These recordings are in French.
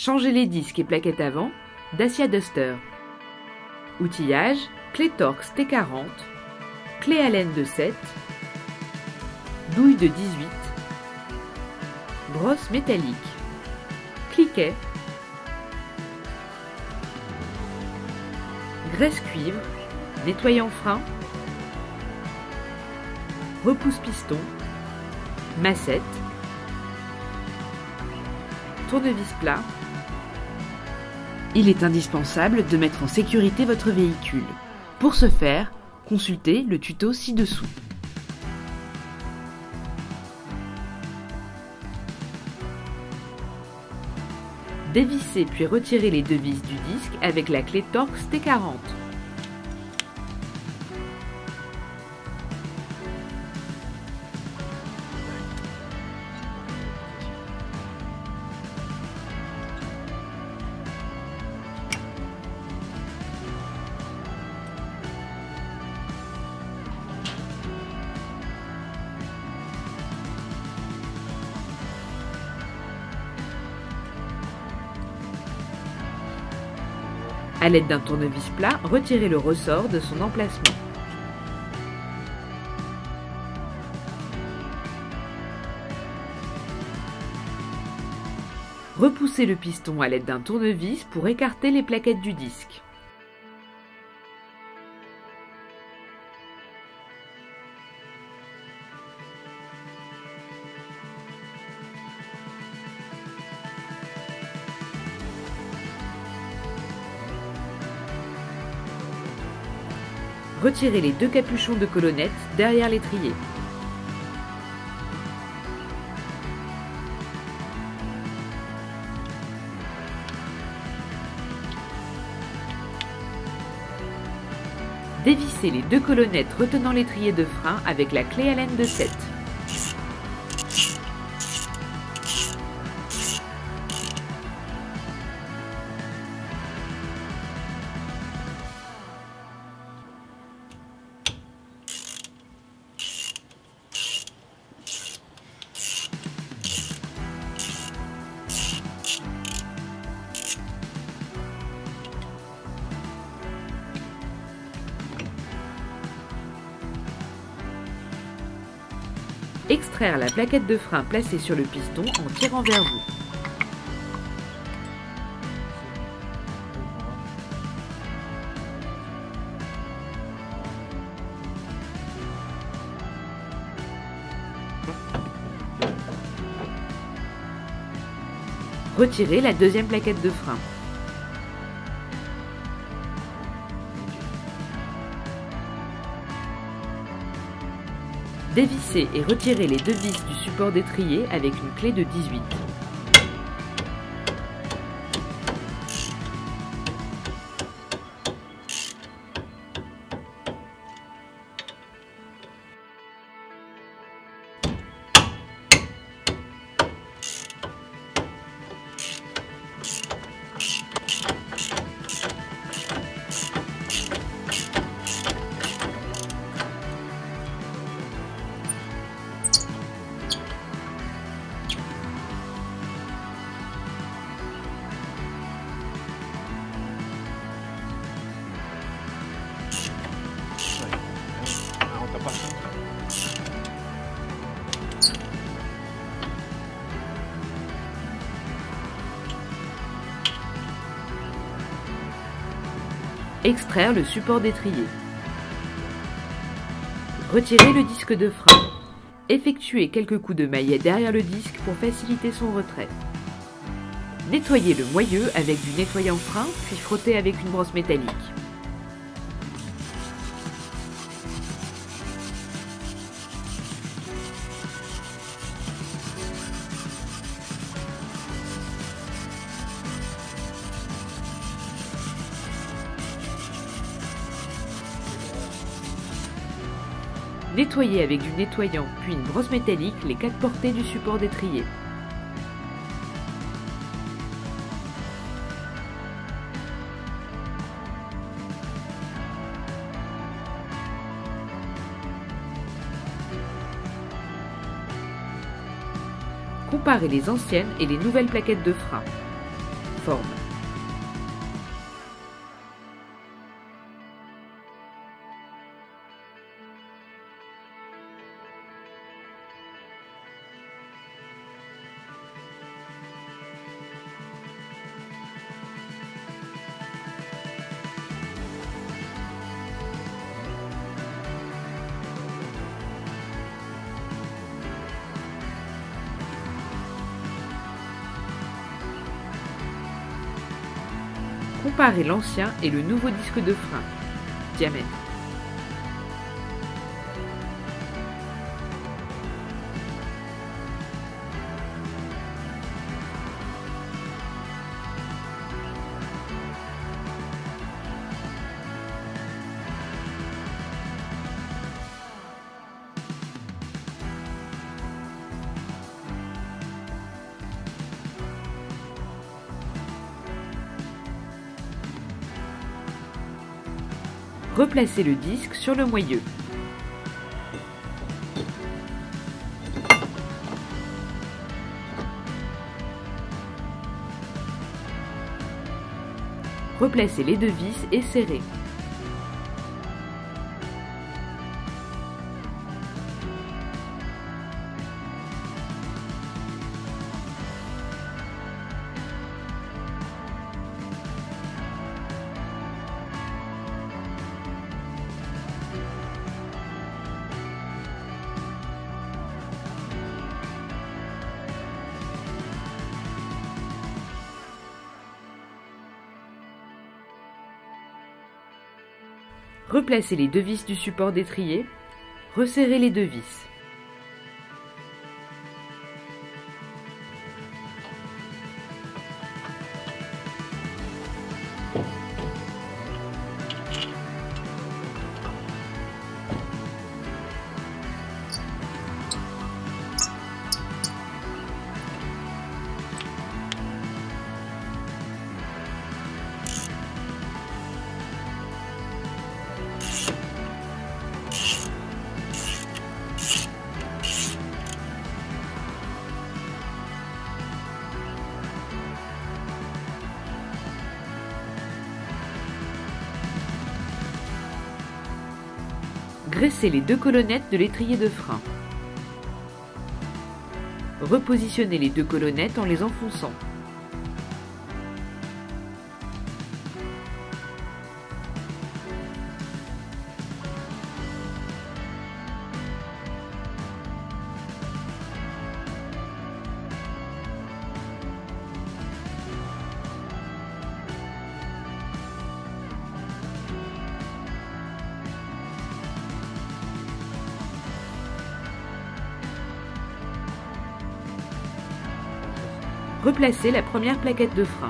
Changez les disques et plaquettes avant, Dacia Duster. Outillage, clé Torx T40, clé Allen de 7, douille de 18, brosse métallique, cliquet, graisse cuivre, nettoyant frein, repousse piston, massette, tournevis plat. Il est indispensable de mettre en sécurité votre véhicule. Pour ce faire, consultez le tuto ci-dessous. Dévissez puis retirez les deux vis du disque avec la clé Torx T40. À l'aide d'un tournevis plat, retirez le ressort de son emplacement. Repoussez le piston à l'aide d'un tournevis pour écarter les plaquettes du disque. Retirez les deux capuchons de colonnette derrière l'étrier. Dévissez les deux colonnettes retenant l'étrier de frein avec la clé Allen de 7. Extraire la plaquette de frein placée sur le piston en tirant vers vous. Retirez la deuxième plaquette de frein. Dévissez et retirez les deux vis du support d'étrier avec une clé de 18. Extraire le support d'étrier. Retirez le disque de frein. Effectuez quelques coups de maillet derrière le disque pour faciliter son retrait. Nettoyez le moyeu avec du nettoyant frein, puis frottez avec une brosse métallique. Nettoyez avec du nettoyant puis une brosse métallique les 4 portées du support d'étrier. Comparez les anciennes et les nouvelles plaquettes de frein. forme. Comparez l'ancien et le nouveau disque de frein. Diamètre. Replacez le disque sur le moyeu. Replacez les deux vis et serrez. Replacez les deux vis du support d'étrier, resserrez les deux vis. Graissez les deux colonnettes de l'étrier de frein. Repositionnez les deux colonnettes en les enfonçant. Replacez la première plaquette de frein.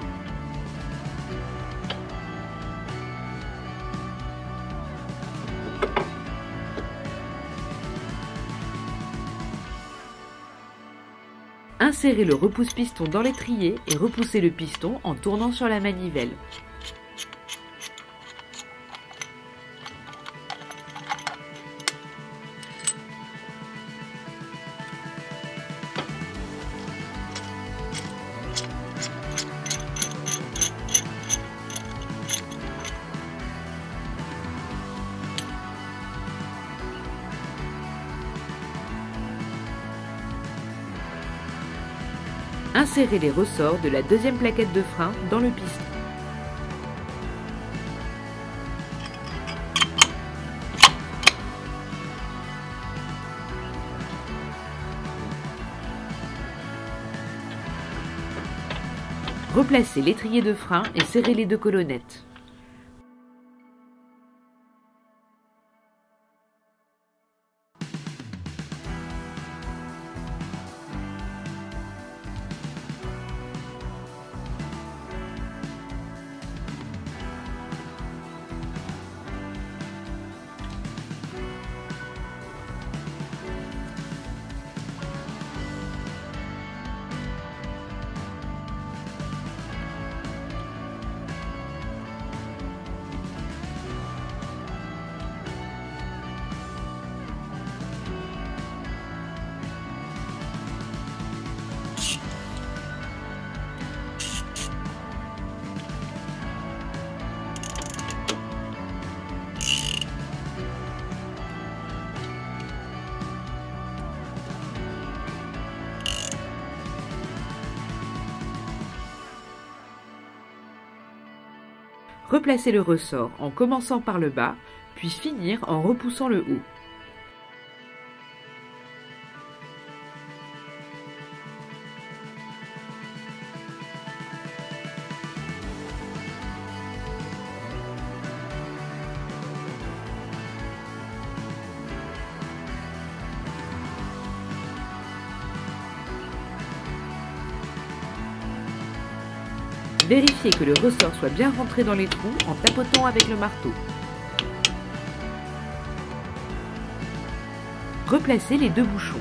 Insérez le repousse-piston dans l'étrier et repoussez le piston en tournant sur la manivelle. Insérez les ressorts de la deuxième plaquette de frein dans le piston. Replacez l'étrier de frein et serrez les deux colonnettes. Replacez le ressort en commençant par le bas, puis finir en repoussant le haut. Vérifiez que le ressort soit bien rentré dans les trous en tapotant avec le marteau. Replacez les deux bouchons.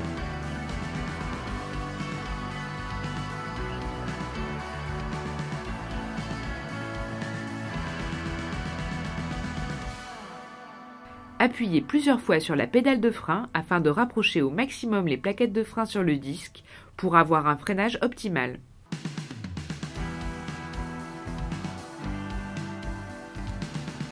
Appuyez plusieurs fois sur la pédale de frein afin de rapprocher au maximum les plaquettes de frein sur le disque pour avoir un freinage optimal.